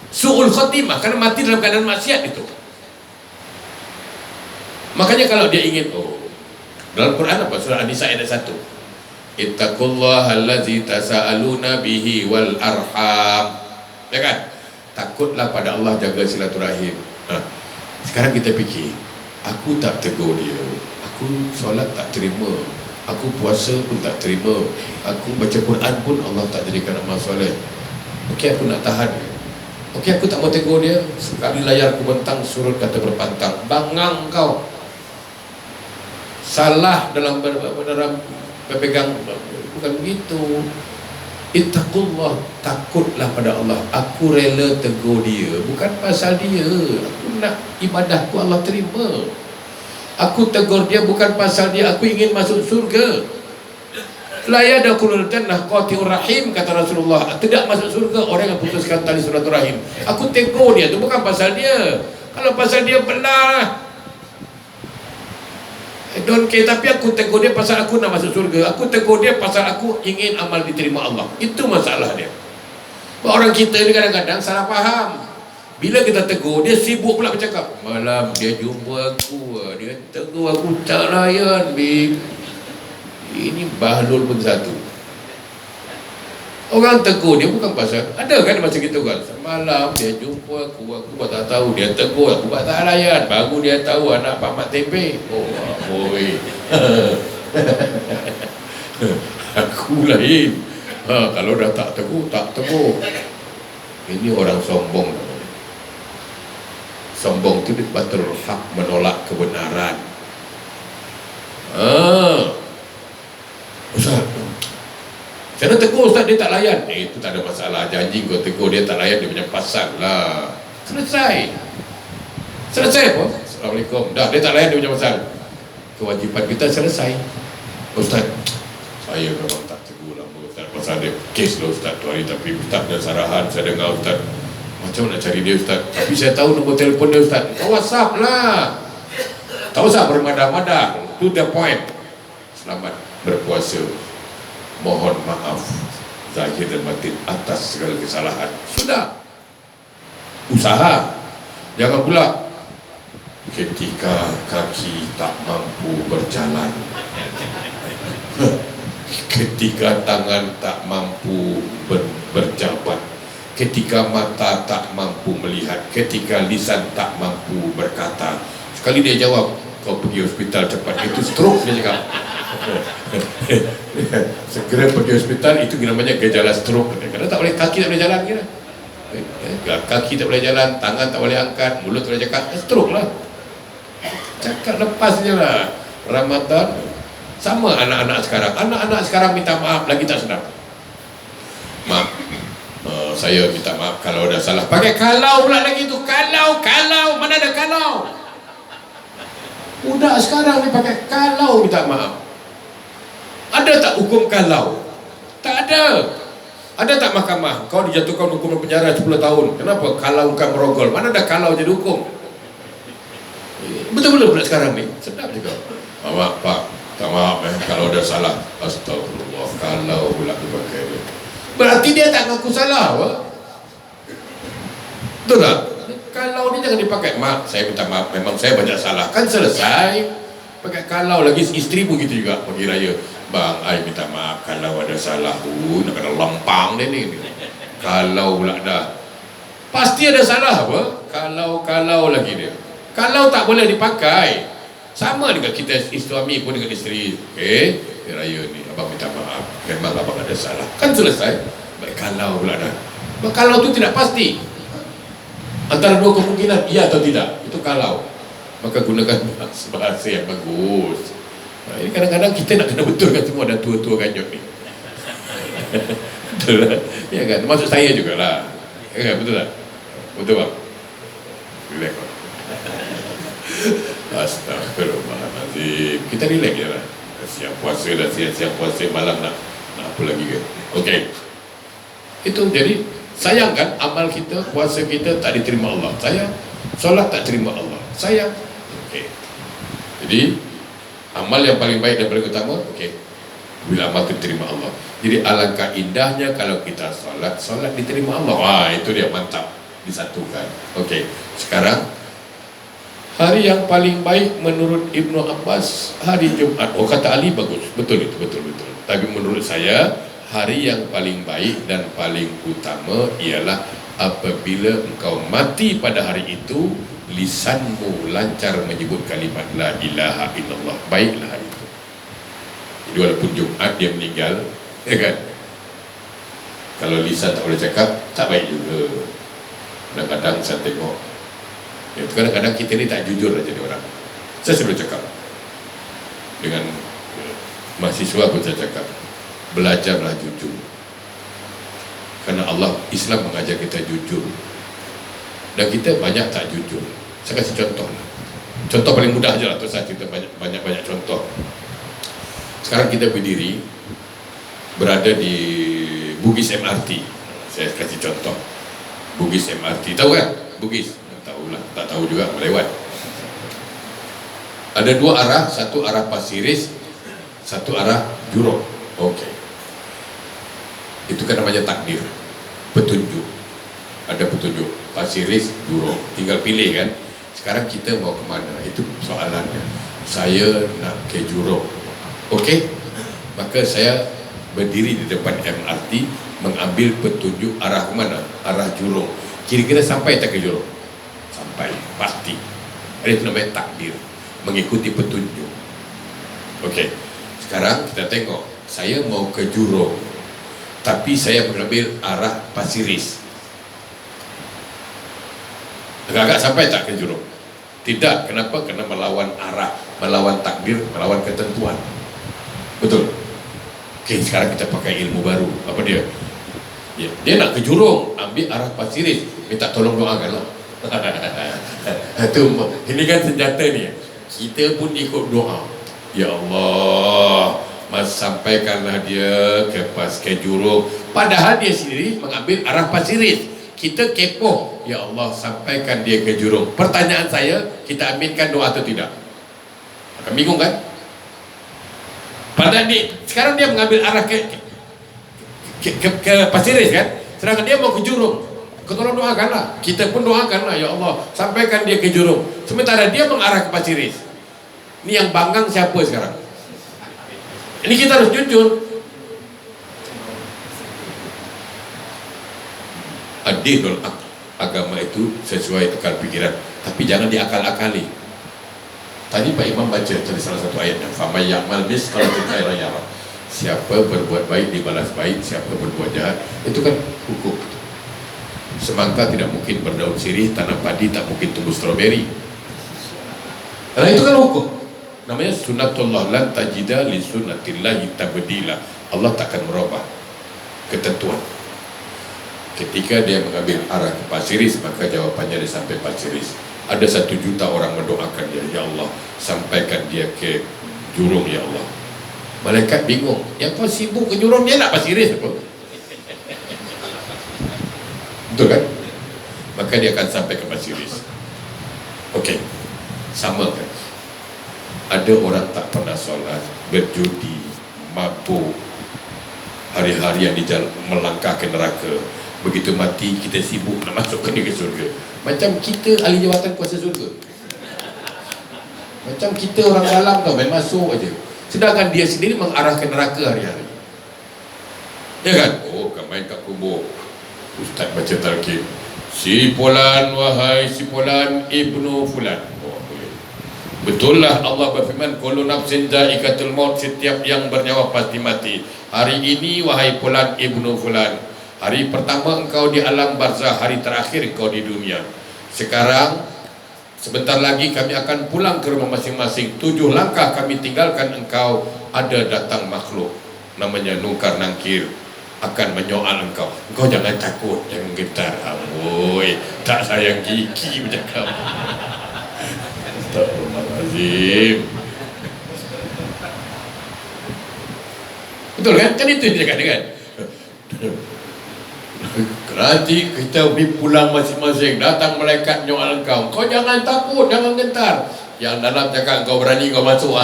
su'ul khotimah, karena mati dalam keadaan maksiat itu. Makanya kalau dia ingin, dalam Quran apa? Surah An-Nisa ayat 1. Ittaqullaha allazi tasaaluna bihi wal arham. Ya kan? Takutlah pada Allah, jaga silaturahim. Sekarang kita fikir, aku tak tegur dia, aku solat tak terima, aku puasa pun tak terima, aku baca Quran pun Allah tak jadikan amal soleh. Okey, aku nak tahan. Okey, aku tak mau tegur dia. Sekali layar aku bentang, surut kata berpantang. Bangang kau. Salah dalam berpegang, bukan begitu. Ittaqullah, takutlah pada Allah. Aku rela tegur dia, bukan pasal dia. Aku nak ibadahku Allah terima. Aku tegur dia bukan pasal dia, aku ingin masuk surga. La yadkhulul jannah qati'ur rahim, kata Rasulullah. Tidak masuk surga orang yang putuskan tali silaturahim. Aku tegur dia tu bukan pasal dia. Kalau pasal dia benar, don't care, tapi aku tegur dia pasal aku nak masuk surga. Aku tegur dia pasal aku ingin amal diterima Allah. Itu masalah dia. Orang kita ni kadang-kadang salah faham. Bila kita tegur, dia sibuk pula bercakap. Malam dia jumpa aku, dia tegur aku tak layan, babe. Ini bahlul pun satu. Orang tegur dia bukan pasal, ada kan macam gitu kan. Semalam dia jumpa aku buat tak tahu, dia tegur aku buat tak layan, baru dia tahu anak Pak Mat Tempe. Oh boy. Aku lain. Kalau dah tak tegur, tak tegur. Ini orang sombong. Sombong itu batul hak, menolak kebenaran. Ustaz, saya nak tegur Ustaz, dia tak layan. Itu tak ada masalah. Janji kau tegur dia tak layan, dia punya pasal lah. Selesai. Selesai apa? Assalamualaikum. Dah, dia tak layan, dia punya pasal. Kewajipan kita selesai. Ustaz, saya memang tak tegur lah Ustaz. Pasal dia kes lah Ustaz tu hari. Tapi Ustaz dan sarahan, saya dengar Ustaz, macam nak cari dia Ustaz. Tapi saya tahu nombor telefon dia Ustaz. Kau WhatsApp lah. Tak usah bermadah-madah. To the point. Selamat berpuasa. Mohon maaf zahir dan batin atas segala kesalahan. Sudah. Usaha. Jangan pula ketika kaki tak mampu berjalan, ketika tangan tak mampu berjabat, ketika mata tak mampu melihat, ketika lisan tak mampu berkata. Sekali dia jawab, kau pergi hospital cepat, itu stroke dia cakap. Segera pergi hospital, itu namanya gejala stroke. Kerana tak boleh, kaki tak boleh jalan kira. Kaki tak boleh jalan, tangan tak boleh angkat, mulut tak boleh cakap, stroke lah. Cakap lepas je lah. Ramadan sama anak-anak sekarang minta maaf lagi tak sedap. Maaf, saya minta maaf kalau ada salah. Pakai kalau pula lagi tu. Kalau, mana ada kalau? Budak sekarang ni pakai kalau minta maaf. Ada tak hukum kalau? Tak ada. Ada tak mahkamah kau dijatuhkan hukuman penjara 10 tahun? Kenapa? Kalau kau merogol. Mana ada kalau jadi hukum? Betul-betul pula sekarang ni. Sedap juga. Maaf Pak, tak maaf kalau ada salah. Astagfirullah, kalau pula dipakai. Berarti dia tak ngaku salah, Pak. Betul tak? Kalau ni jangan dipakai. Mak, saya minta maaf, memang saya banyak salah. Kan selesai. Pakai kalau lagi, isteri pun gitu juga pagi raya. Bang, I minta maaf kalau ada salah. Nak kena lempang dia ni. Kalau pula dah. Pasti ada salah, apa? Kalau lagi dia. Kalau tak boleh dipakai. Sama dengan kita suami pun dengan isteri. Raya ni abang minta maaf, memang abang ada salah. Kan selesai. Baik, kalau pula dah. Kalau tu tidak pasti. Antara dua kemungkinan, iya atau tidak. Itu kalau. Maka gunakan bahasa yang bagus. Ini kadang-kadang kita nak kena betulkan semua ada tua-tua ganyot ni. Betul lah. Ya kan? Termasuk saya jugalah. Ya kan? Betul tak? Betul bang? Relax bang. Astagfirullahaladzim. Kita relax je lah. Siap puasa dah, siap puasa malam nak apa lagi ke? Okey. Itu jadi sayang kan amal kita, puasa kita tak diterima Allah. Sayang. Solat tak terima Allah. Sayang. Okey. Jadi amal yang paling baik dan paling utama, okey. Bila amal diterima Allah. Jadi alangkah indahnya kalau kita solat diterima Allah. Wah, itu dia mantap. Disatukan. Okey. Sekarang hari yang paling baik menurut Ibnu Abbas hari Jumat. Oh, kata Ali bagus. Betul itu, betul. Tapi menurut saya hari yang paling baik dan paling utama ialah apabila engkau mati pada hari itu, lisanmu lancar menyebut kalimat la ilaha illallah. Baiklah hari itu. Jadi walaupun Jumat dia meninggal, ya kan? Kalau lisan tak boleh cakap, tak baik juga. Kadang-kadang saya tengok, ya, kadang-kadang kita ni tak jujur lah jadi orang. Saya selalu cakap dengan mahasiswa pun saya cakap, belajarlah jujur. Karena Allah, Islam mengajar kita jujur. Dan kita banyak tak jujur. Saya kasih contoh lah. Contoh paling mudah aja lah. Terus saya cerita banyak contoh. Sekarang kita berdiri berada di Bugis MRT. Saya kasih contoh Bugis MRT. Tahu kan? Bugis? Tahulah. Tak tahu juga, melewat. Ada dua arah. Satu arah Pasiris, satu arah Jurong. Okey. Itu kan namanya takdir, petunjuk. Ada petunjuk Pasiris, Jurong. Tinggal pilih kan. Sekarang kita mau kemana? Itu soalannya. Saya nak ke Jurong. Okey. Maka saya berdiri di depan MRT, mengambil petunjuk arah kemana? Arah Jurong. Kira-kira sampai tak ke Jurong? Sampai, pasti. Itu namanya takdir, mengikuti petunjuk. Okey. Sekarang kita tengok. Saya mau ke Jurong, tapi saya mengambil arah Pasiris. Agak-agak sampai tak ke Jurong? Tidak. Kenapa? Kerana melawan arah, melawan takdir, melawan ketentuan. Betul? Okey, sekarang kita pakai ilmu baru. Apa dia? Ya, dia nak ke Jurong, ambil arah Pasiris, minta tolong doakan lah. Ini kan senjata ni. Kita pun ikut doa. Ya Allah, sampaikanlah dia ke Jurong. Padahal dia sendiri mengambil arah Pasiris. Kita kepo. Ya Allah, sampaikan dia ke Jurong. Pertanyaan saya, kita aminkan doa atau tidak? Akan bingung kan? Padahal sekarang dia mengambil arah ke Pasiris kan? Sedangkan dia mau ke Jurong. Kau tolong doakanlah. Kita pun doakanlah. Ya Allah, sampaikan dia ke Jurong. Sementara dia mengarah ke Pasiris. Ini yang banggang siapa sekarang? Ini kita harus jujur. hadirul aql. Agama itu sesuai akal pikiran, tapi jangan diakal-akali. Tadi Pak Imam baca tadi salah satu ayatnya, faman ya'mal misqala khairan yarah. Siapa berbuat baik dibalas baik, siapa berbuat jahat, itu kan hukum. Semangka tidak mungkin berdaun sirih, tanam padi tak mungkin tumbuh stroberi. Karena itu kan hukum. Namanya sunnatullah, lan tajida li sunnatillahi tabdila. Allah takkan merubah ketentuan. Ketika dia mengambil arah ke Pasiris, maka jawabannya dia sampai Pasiris. Ada 1 juta orang mendoakan dia, ya Allah, sampaikan dia ke Jurong, ya Allah. Malaikat bingung, yang kau sibuk ke Jurong, dia nak Pasiris apa? Betul kan? Maka dia akan sampai ke Pasiris. Okey, sama kan? Ada orang tak pernah solat, berjudi, mabuk, hari-harian di jalan, melangkah ke neraka. Begitu mati, kita sibuk nak masukkan dia ke surga. Macam kita ahli jawatan kuasa surga. Macam kita orang dalam tau, main masuk aja. Sedangkan dia sendiri mengarahkan neraka hari-hari. Ya kan? Oh, kan main kat kubur. Ustaz baca talqin. Si Fulan, wahai si Fulan ibnu Fulan. Oh, boleh. Betul lah Allah berfirman, kullu nafsin dha'iqatul maut, setiap yang bernyawa pasti mati. Hari ini wahai Fulan ibnu Fulan, hari pertama engkau di alam barzah, hari terakhir engkau di dunia. Sekarang sebentar lagi kami akan pulang ke rumah masing-masing. 7 langkah kami tinggalkan engkau, ada datang makhluk namanya Nungkar Nangkir akan menyoal engkau. Engkau jangan takut, jangan gentar. Amboi, tak sayang gigi macam kamu. Astagfirullahaladzim. Betul kan? Kan itu yang dia katakan. Nanti kita pulang masing-masing, datang malaikat nyoal engkau. Kau jangan takut, jangan gentar. Yang dalam cakap kau berani, kau masuk.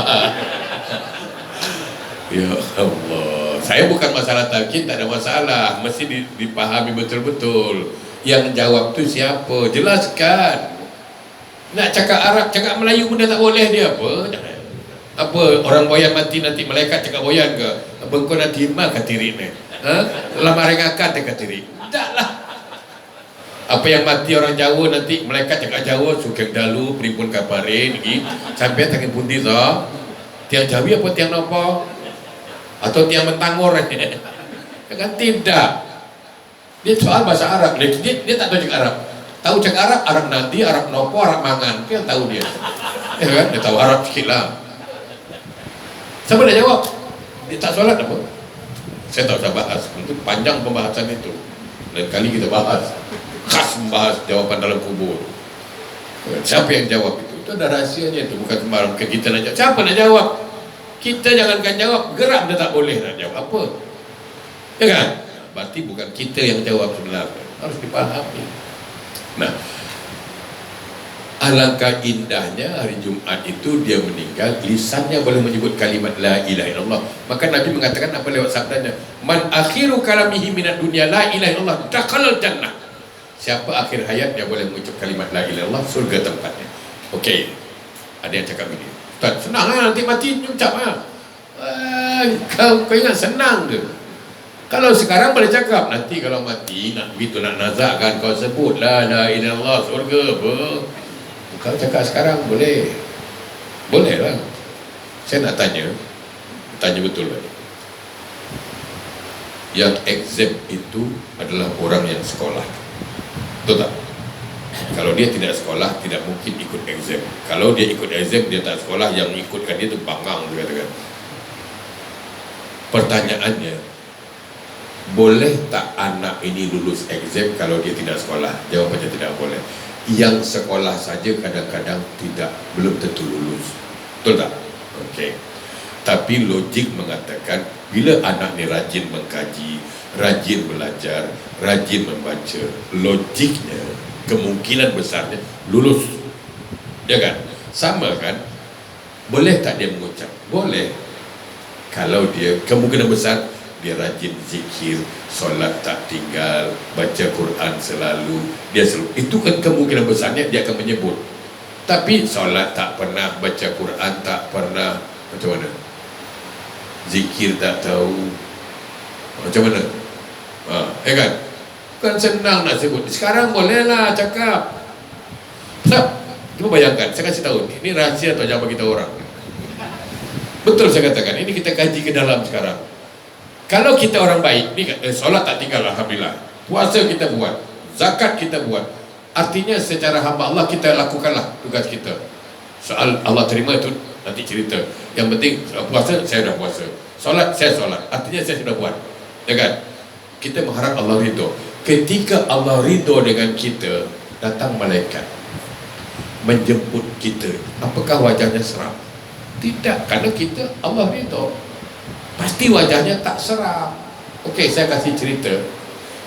Ya Allah, saya bukan masalah talqin, tak ada masalah, mesti dipahami betul-betul. Yang jawab tu siapa? Jelaskan. Nak cakap Arab, cakap Melayu pun dah tak boleh dia apa? Apa orang boyan mati nanti malaikat cakap boyan ke? Apa kau nanti iman katirik ni? Lama rengakan tak katirik? Taklah. Apa yang mati orang Jawa nanti malaikat cakap Jawa, Sugeng Dalu, Primpun Kaparin, sampai tangan pundi tau? Tiang Jawi apa tiang nopo? Atau tiang Mentangor? Kan tidak. Dia soal bahasa Arab, dia tak tahu cakap Arab. Tahu cakap Arab, Arab nanti, Arab nopo, Arab mangan, itu yang tahu dia. Ya kan? Dia tahu Arab sikit lah. Siapa dah jawab? Dia tak solat apa? Saya tak usah bahas, itu panjang pembahasan itu. Lain kali kita bahas, khas membahas jawapan dalam kubur. Siapa yang jawab itu? Itu ada rahsianya, itu bukan sembarang ke kita nak jawab. Siapa nak jawab? Kita jangankan jawab, gerak dia tak boleh nak jawab apa. Ya kan? Berarti bukan kita yang jawab sebenarnya. Harus dipahami. Nah, alangkah indahnya hari Jumat itu dia meninggal, lisannya boleh menyebut kalimat la ilaha illallah. Maka Nabi mengatakan apa lewat sabdanya, man akhiru kalamihi minat dunia la ilaha illallah dakhalal jannah. Siapa akhir hayatnya boleh mengucap kalimat la ilaha illallah, surga tempatnya. Okey, ada yang cakap begini, Ustaz senang lah nanti mati ucap lah. Kau ingat senang ke? Kalau sekarang boleh cakap, nanti kalau mati nak begitu nak nazakkan kau sebut la ilaha illallah surga apa. Kalau cakap sekarang boleh. Boleh lah. Saya nak tanya betul lah. Yang exam itu adalah orang yang sekolah. Betul tak? Kalau dia tidak sekolah, tidak mungkin ikut exam. Kalau dia ikut exam, dia tak sekolah, yang ikutkan dia itu bangang, dia katakan. Pertanyaannya, boleh tak anak ini lulus exam kalau dia tidak sekolah? Jawapannya tidak boleh. Yang sekolah saja kadang-kadang belum tentu lulus. Betul tak? Okey. Tapi logik mengatakan bila anak ni rajin mengkaji, rajin belajar, rajin membaca, logiknya kemungkinan besarnya lulus. Ya kan? Sama kan? Boleh tak dia mengucap? Boleh. Kalau dia kemungkinan besar dia rajin zikir, solat tak tinggal, baca Quran selalu, dia selalu, itu kan kemungkinan besarnya dia akan menyebut. Tapi solat tak pernah, baca Quran tak pernah, macam mana? Zikir tak tahu, macam mana? Ya kan? Bukan senang nak sebut. Sekarang bolehlah cakap. Nah, cuba bayangkan, saya kasih tahu, ini rahasia atau jangan bagi tahu orang. Betul saya katakan, ini kita kaji ke dalam sekarang. Kalau kita orang baik, ini solat tak tinggal alhamdulillah, puasa kita buat, zakat kita buat, artinya secara hamba Allah kita lakukanlah tugas kita. Soal Allah terima itu nanti cerita. Yang penting puasa saya dah puasa, solat saya solat, artinya saya sudah buat, ya kan? Kita mengharap Allah ridho. Ketika Allah ridho dengan kita, datang malaikat menjemput kita, apakah wajahnya seram? Tidak, karena kita Allah ridho, pasti wajahnya tak seram. Okey, saya kasih cerita.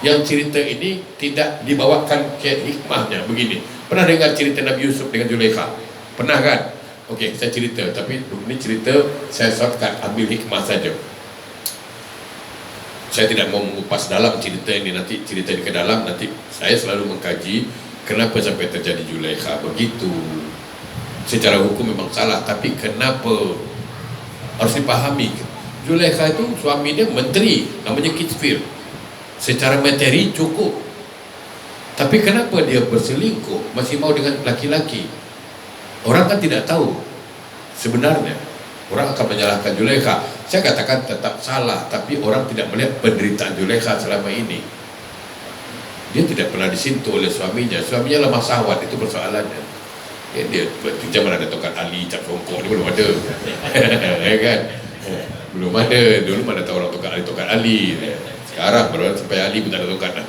Yang cerita ini tidak dibawakan ke hikmahnya. Begini, pernah dengar cerita Nabi Yusuf dengan Zulaikha? Pernah kan? Okey, saya cerita, tapi ini cerita saya shortcut, ambil hikmah saja. Saya tidak mau mengupas dalam cerita ini, nanti cerita di ke dalam, nanti saya selalu mengkaji kenapa sampai terjadi Zulaikha begitu. Secara hukum memang salah, tapi kenapa harus dipahami. Zulaikha itu suami dia menteri, namanya Kitfir. Secara materi cukup, tapi kenapa dia berselingkuh, masih mau dengan laki-laki? Orang kan tidak tahu sebenarnya. Orang akan menyalahkan Zulaikha. Saya katakan tetap salah, tapi orang tidak melihat penderitaan Zulaikha selama ini. Dia tidak pernah disentuh oleh suaminya. Suaminya lemah syahwat, itu persoalannya. Ya, dia zaman ada Tongkat Ali, cap songkok, dia belum ada. Ya kan? Belum ada. Dulu mana tahu orang Tongkat Ali. Sekarang baru sampai Ali pun tak ada tongkat dah.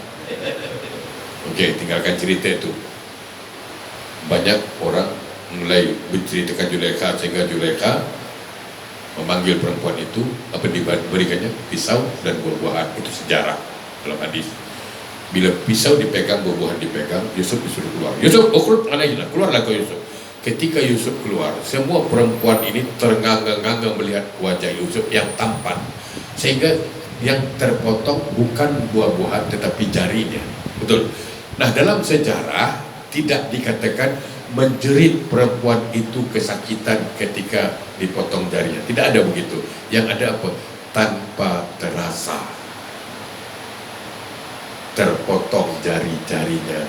Okey, tinggalkan cerita itu. Banyak orang mulai menceritakan Zulaikha, sehingga Zulaikha memanggil perempuan itu, apa diberikannya? Pisau dan buah-buahan. Itu sejarah dalam hadis. Bila pisau dipegang, buah-buahan dipegang, Yusuf disuruh keluar. Yusuf, keluarlah kau Yusuf. Ketika Yusuf keluar, semua perempuan ini ternganga-nganga melihat wajah Yusuf yang tampan, sehingga yang terpotong bukan buah-buahan tetapi jarinya. Betul. Nah, dalam sejarah tidak dikatakan menjerit perempuan itu kesakitan ketika dipotong jarinya. Tidak ada begitu. Yang ada apa? Tanpa terasa terpotong jari-jarinya.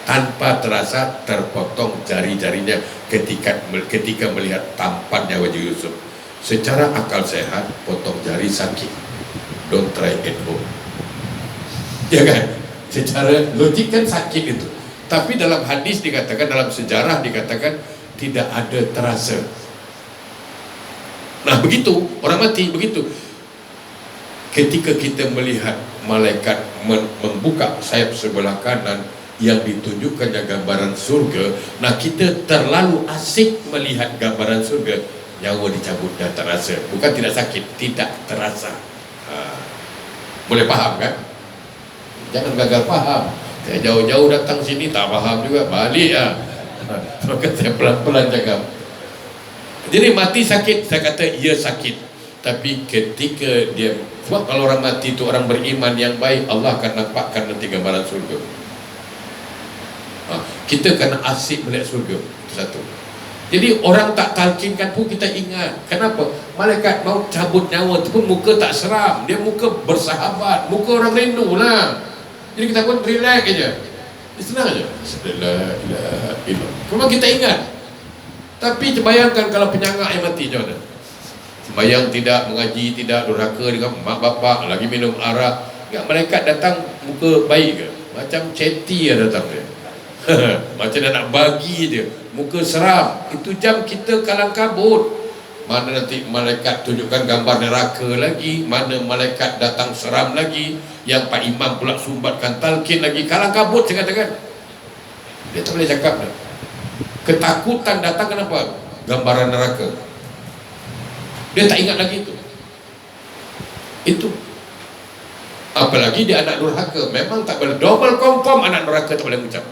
Tanpa terasa terpotong jari-jarinya ketika melihat tampannya wajah Yusuf. Secara akal sehat, potong jari sakit. Don't try at home. Ya kan? Secara logik kan sakit itu. Tapi dalam hadis dikatakan, dalam sejarah dikatakan tidak ada terasa. Nah begitu, orang mati begitu. Ketika kita melihat malaikat membuka sayap sebelah kanan yang ditunjukkannya gambaran surga, nah kita terlalu asik melihat gambaran surga, nyawa dicabut dan terasa. Bukan tidak sakit, tidak terasa. Boleh faham kan? Jangan gagal faham. Saya jauh-jauh datang sini tak faham juga, balik lah. Maka saya pelan-pelan cakap. Jadi mati sakit, saya kata ia sakit. Tapi ketika dia, sebab kalau orang mati itu orang beriman yang baik, Allah akan nampakkan nanti gambaran surga. Kita kena asyik melihat surga. Itu satu. Jadi orang tak talkinkan pun kita ingat. Kenapa? Malaikat mau cabut nyawa itu pun muka tak seram. Dia muka bersahabat, muka orang rindu lah. Jadi kita pun relax aja. Senang aja. Memang kita ingat. Tapi bayangkan kalau penyangga yang mati macam mana? Sembayang tidak, mengaji tidak, durhaka dengan mak bapak, lagi minum arak. Enggak, malaikat datang muka baik ke? Macam ceti ya datang dia. Macam nak bagi dia, muka seram. Itu jam kita kalang kabut. Mana nanti malaikat tunjukkan gambar neraka lagi, mana malaikat datang seram lagi, yang Pak Imam pula sumbatkan talqin lagi, kalang kabut saya katakan. Dia tak boleh cakap dah. Ketakutan datang kenapa? Gambaran neraka. Dia tak ingat lagi itu. Itu. Apalagi dia anak durhaka, memang tak boleh. Double confirm anak durhaka tak boleh ucap.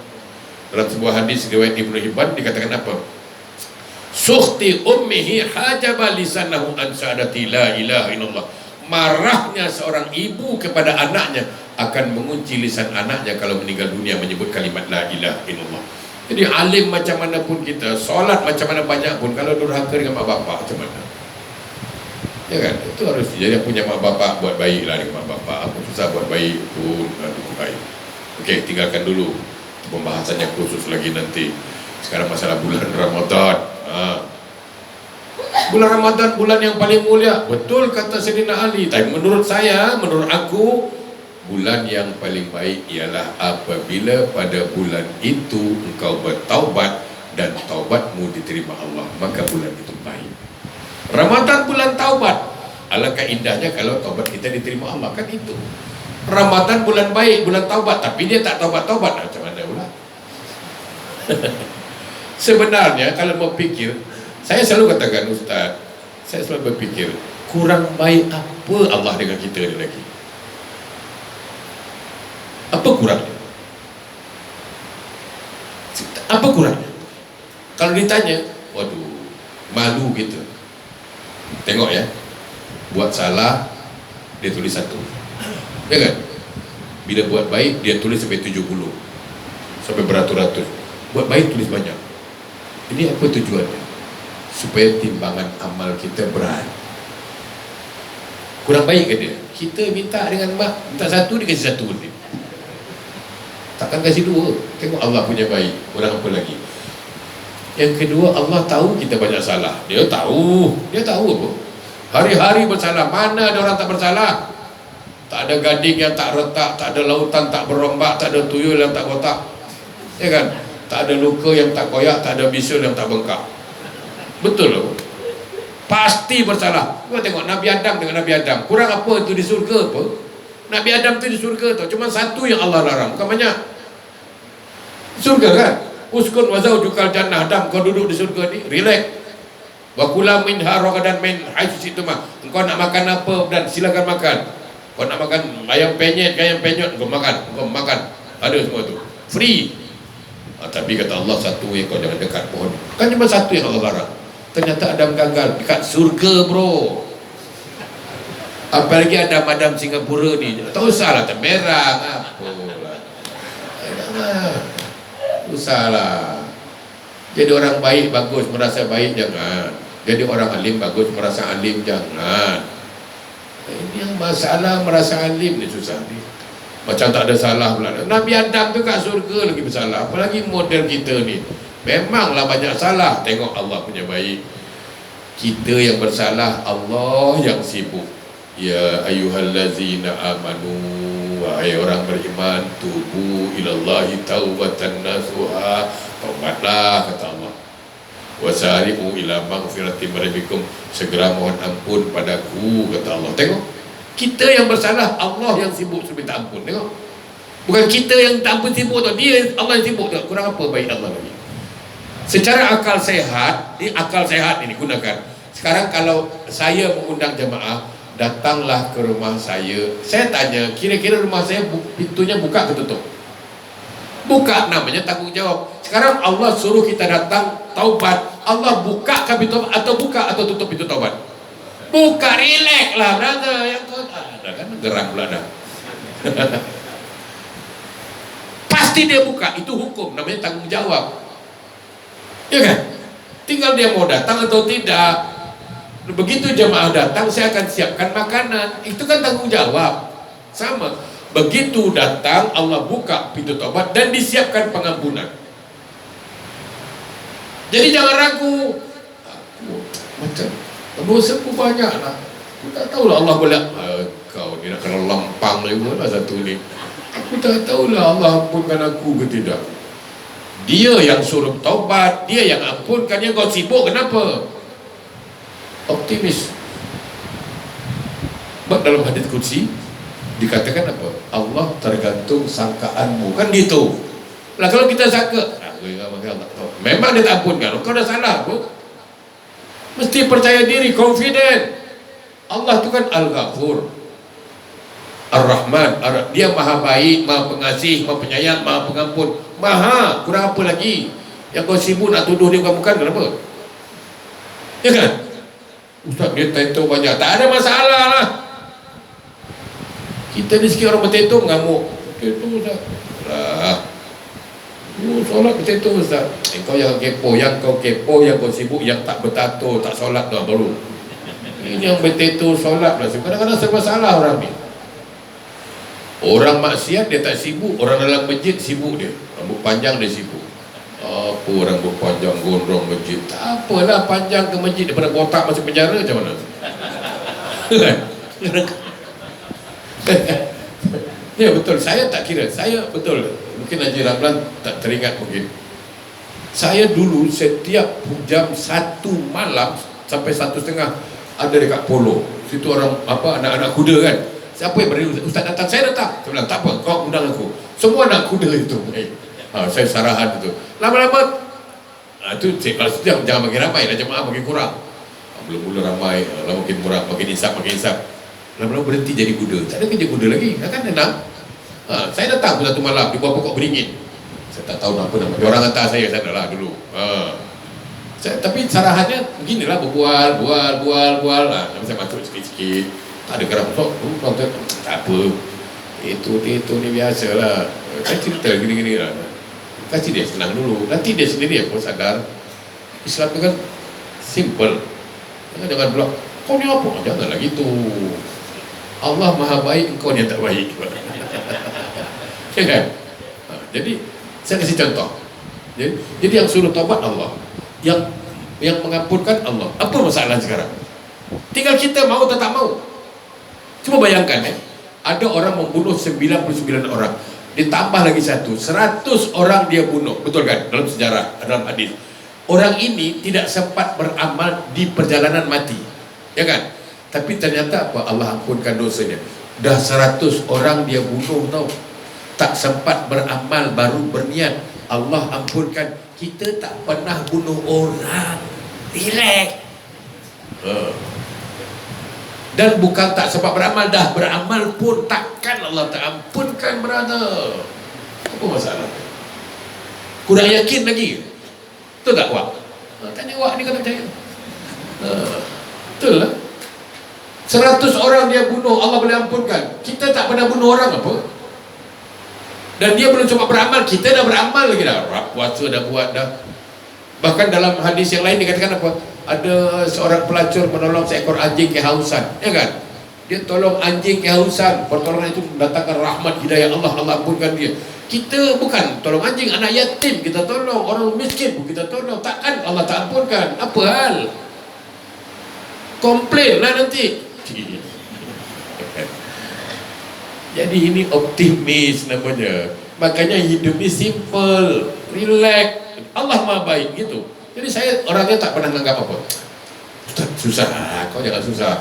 Dalam sebuah hadis riwayat Ibnu Hibban dikatakan apa? Sukhti ummihi hajaba lisanahu an syahadati la ilaha illallah. Marahnya seorang ibu kepada anaknya akan mengunci lisan anaknya kalau meninggal dunia menyebut kalimat la ilaha illallah. Jadi alim macam mana pun kita, solat macam mana banyak pun, kalau durhaka dengan mak bapak macam mana? Ya kan? Itu harus jadi punya mak bapak buat baiklah dengan mak bapak. Apa susah buat baik pun baik. Okey, tinggalkan dulu pembahasannya khusus lagi nanti. Sekarang masalah bulan Ramadan. Bulan Ramadan bulan yang paling mulia. Betul kata Sayyidina Ali. Tapi menurut saya, menurut aku, bulan yang paling baik ialah apabila pada bulan itu engkau bertaubat dan taubatmu diterima Allah, maka bulan itu baik. Ramadan bulan taubat. Alangkah indahnya kalau taubat kita diterima Allah, kan itu. Ramadan bulan baik, bulan taubat, tapi dia tak taubat-taubat, macam mana pula? Sebenarnya kalau mau fikir, saya selalu katakan Ustaz, saya selalu berfikir, kurang baik apa Allah dengan kita ni lagi? Apa kurangnya? Apa kurangnya? Kalau ditanya, waduh, malu kita. Tengok ya, buat salah dia tulis 1, ya kan? Bila buat baik dia tulis sampai 70, sampai beratus-ratus. Buat baik tulis banyak. Ini apa tujuannya? Supaya timbangan amal kita berat. Kurang baik ke dia? Kita minta dengan mak, minta 1 dia kasih 1 dia. Takkan kasih 2. Tengok Allah punya baik. Kurang apa lagi? Yang kedua, Allah tahu kita banyak salah. Dia tahu apa? Hari-hari bersalah. Mana ada orang tak bersalah? Tak ada gading yang tak retak, tak ada lautan tak berombak, tak ada tuyul yang tak botak, ya kan? Tak ada luka yang tak koyak, tak ada bisul yang tak bengkak. Betul apa? Pasti bersalah. Kau tengok Nabi Adam dengan Nabi Adam, kurang apa tu di surga apa? Nabi Adam tu di surga tu cuma 1 yang Allah larang, bukan banyak. Surga kan? Uskun wazau jukal jannah. Adam, kau duduk di surga ni, relax. Wa kula minha ragadan min haitsu situmah. Engkau nak makan apa dan silakan makan. Kau nak makan ayam penyet, ayam penyot, kau makan. Ada semua tu. Free. Tapi kata Allah, 1 yang kau jangan dekat pohon. Kan cuma 1 yang Allah larang. Ternyata Adam gagal dekat surga, bro. Apalagi Adam Singapura ni. Tak usahlah termerang apalah. Usahlah. Jadi orang baik bagus merasa baik, jangan. Jadi orang alim bagus merasa alim, jangan. Ini yang masalah merasa alim ni susah ni. Macam tak ada salah pula. Nabi Adam tu kat surga lagi bersalah, apalagi model kita ni. Memanglah banyak salah. Tengok Allah punya baik. Kita yang bersalah, Allah yang sibuk. Ya ayyuhallazina amanu, wahai orang beriman, tubu ilallahi taubatan nasuha. Taubatlah kata Allah. Wasari'u ila maghfirati rabbikum, segera mohon ampun padaku kata Allah. Tengok, kita yang bersalah, Allah yang sibuk minta ampun. Tengok, bukan kita yang minta ampun sibuk tu, dia Allah yang sibuk tu. Kurang apa baik Allah lagi? Secara akal sehat, ini akal sehat ini gunakan. Sekarang kalau saya mengundang jemaah, datanglah ke rumah saya tanya, kira-kira rumah saya pintunya buka ke tutup? Buka, namanya tanggung jawab. Sekarang Allah suruh kita datang taubat, Allah buka ke pintu atau buka atau tutup pintu taubat? Buka, relax lah brother. Yang kau ada kan gerak pula dah. Pasti dia buka, itu hukum, namanya tanggung jawab, ya kan? Tinggal dia mau datang atau tidak. Begitu jemaah datang, saya akan siapkan makanan. Itu kan tanggung jawab. Sama. Begitu datang, Allah buka pintu taubat dan disiapkan pengampunan. Jadi jangan ragu. Macam dosaku banyak lah. Aku tak tahulah Allah boleh. Kau ni nak kena lempang juga lah satu ni. Aku tak tahulah Allah ampunkan aku ke tidak. Dia yang suruh taubat, dia yang ampunkan. Yang kau sibuk kenapa? Optimis. Sebab dalam hadis qudsi dikatakan apa? Allah tergantung sangkaanmu, kan gitu. Lah kalau kita sangka, memang dia tak ampunkan, kau dah salah bro. Mesti percaya diri, confident. Allah tu kan Al-Ghafur, Ar-Rahman, dia maha baik, maha pengasih, maha penyayang, maha pengampun. Maha, kurang apa lagi? Yang kau sibuk nak tuduh dia bukan-bukan, kenapa? Ya kan? Ustaz dia tato banyak, tak ada masalah lah. Kita ni sikit orang bertato mengamuk. Tato Ustaz lah, solat bertato Ustaz. Kau yang kepo, yang kau kepo, yang kau sibuk, yang tak bertato, tak solat tu baru. Ini yang betul solat lah. Kadang-kadang serba salah orang ni. Orang maksiat dia tak sibuk, orang dalam masjid sibuk dia. Rambut panjang dia sibuk. Apa rambut panjang gondrong masjid? Tak apalah, panjang ke masjid daripada botak masuk penjara macam mana? Ya betul, saya tak kira. Saya betul. Mungkin Haji Ramlan tak teringat mungkin. Saya dulu setiap jam 1 malam sampai 1:30 ada dekat Polo. Situ orang anak-anak kuda kan. Siapa yang beri ustaz datang? Saya datang. Saya bilang tak apa, kau undang aku. Semua anak kuda itu. Saya sarahan itu. Lama-lama itu kalau setiap jangan makin ramai dah, jemaah makin kurang. Mula-mula ramai, lama makin kurang, makin hisap. Lama-lama berhenti jadi kuda. Tak ada kerja kuda lagi. Kan enam. Saya datang satu malam di bawah pokok beringin. Saya tak tahu apa nama. Orang hantar saya sana lah dulu. Tapi sarahannya beginilah, berbual. Saya masuk sikit-sikit. Tak ada geram sok. Tak apa. Itu ni biasalah. Saya cerita gini-gini lah. Kasih dia senang dulu. Nanti dia sendiri aku sadar. Islam tu kan simple. Jangan pula kau ni apa? Janganlah gitu. Allah maha baik, engkau ni yang tak baik. Ya kan? Jadi saya kasih contoh. Jadi yang suruh taubat Allah, yang mengampunkan Allah. Apa masalah sekarang? Tinggal kita mau atau tak mau. Cuma bayangkan ada orang membunuh 99 orang, ditambah lagi 100 orang dia bunuh. Betul kan? Dalam sejarah, dalam hadis. Orang ini tidak sempat beramal di perjalanan mati. Ya kan? Tapi ternyata apa? Allah ampunkan dosanya. Dah 100 orang dia bunuh tau. Tak sempat beramal, baru berniat. Allah ampunkan. Kita tak pernah bunuh orang. Relax. Dan bukan tak sempat beramal, dah beramal pun takkan Allah tak ampunkan, brother. Apa masalah? Kurang yakin lagi. Betul tak Wak? Tanya Wak ni kata percaya. Betul lah. 100 orang dia bunuh, Allah boleh ampunkan. Kita tak pernah bunuh orang apa? Dan dia belum cuma beramal, kita dah beramal lagi dah. Puasa dah buat dah. Bahkan dalam hadis yang lain dikatakan apa? Ada seorang pelacur menolong seekor anjing kehausan, ya kan? Dia tolong anjing kehausan. Pertolongan itu mendatangkan rahmat hidayah Allah, Allah ampunkan dia. Kita bukan tolong anjing, anak yatim kita tolong, orang miskin pun kita tolong. Takkan Allah tak ampunkan? Apa hal? Komplain lah nanti. Jadi ini optimis namanya. Makanya hidup ni simple, relax. Allah maha baik gitu. Jadi saya orangnya tak pernah menganggap apa. Ustaz susah, kau jangan susah.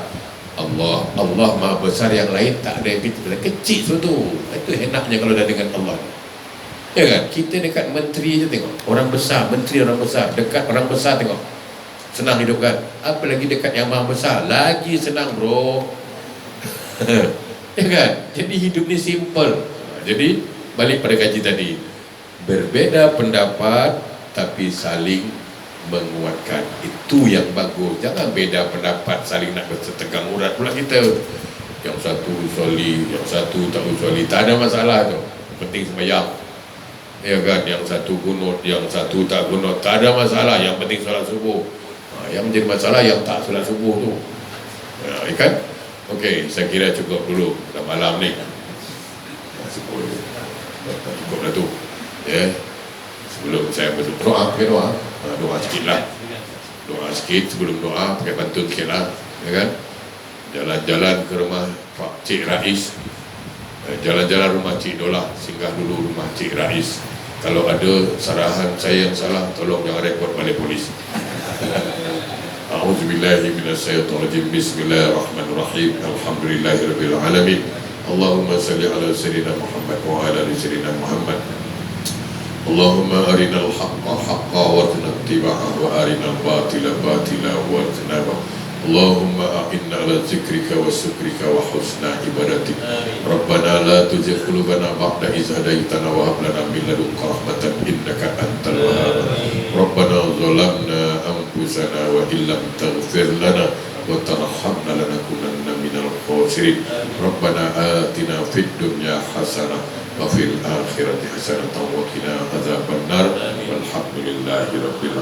Allah maha besar, yang lain tak ada yang kecil suatu. Itu enaknya kalau dah dengan Allah. Ya kan? Kita dekat menteri je tengok. Orang besar, menteri orang besar, dekat orang besar tengok. Senang hidup kan? Apalagi dekat yang maha besar, lagi senang bro. Ya kan? Jadi hidup ni simple. Jadi balik pada kaji tadi, berbeda pendapat tapi saling menguatkan, itu yang bagus. Jangan beda pendapat saling nak bersetegang urat pula kita. Yang satu usuli, yang satu tak usuli, tak ada masalah tu. Penting sembahyang. Ya kan? Yang satu kunut, yang satu tak kunut, tak ada masalah. Yang penting solat subuh. Yang menjadi masalah yang tak solat subuh tu. Ya kan? Okey, saya kira cukup dulu dah malam ni. Cukup dah tu. Ya. Sebelum saya berdoa, pakai doa. Doa sikit lah. Doa sikit sebelum doa, pakai pantun sikit lah. Ya kan? Jalan-jalan ke rumah Pak Cik Rais. Jalan-jalan rumah Cik Dolah, singgah dulu rumah Cik Rais. Kalau ada sarahan saya yang salah, tolong jangan report balik polis. A'udzubillahi minasyaitonirrajim. Bismillahirrahmanirrahim. Alhamdulillahirabbil alamin. Allahumma salli ala sayyidina Muhammad wa ala ali sayyidina Muhammad. Allahumma arinal haqqa haqqa warzuqna ittiba'ahu wa arinal batila batila warzuqna. Allahumma a'inna ala zikrika wa syukrika wa husna ibadatik. Rabbana la tuzigh qulubana ba'da idh hadaytana wa hab lana min ladunka rahmatan innaka antal wahhab. Rabbana zalamna anfusana wa illam taghfir lana wa tarhamna lanakunanna minal khasirin. Rabbana atina fid dunya hasanah wa fil akhirati hasanah wa qina adzabannar. Walhamdulillahi rabbil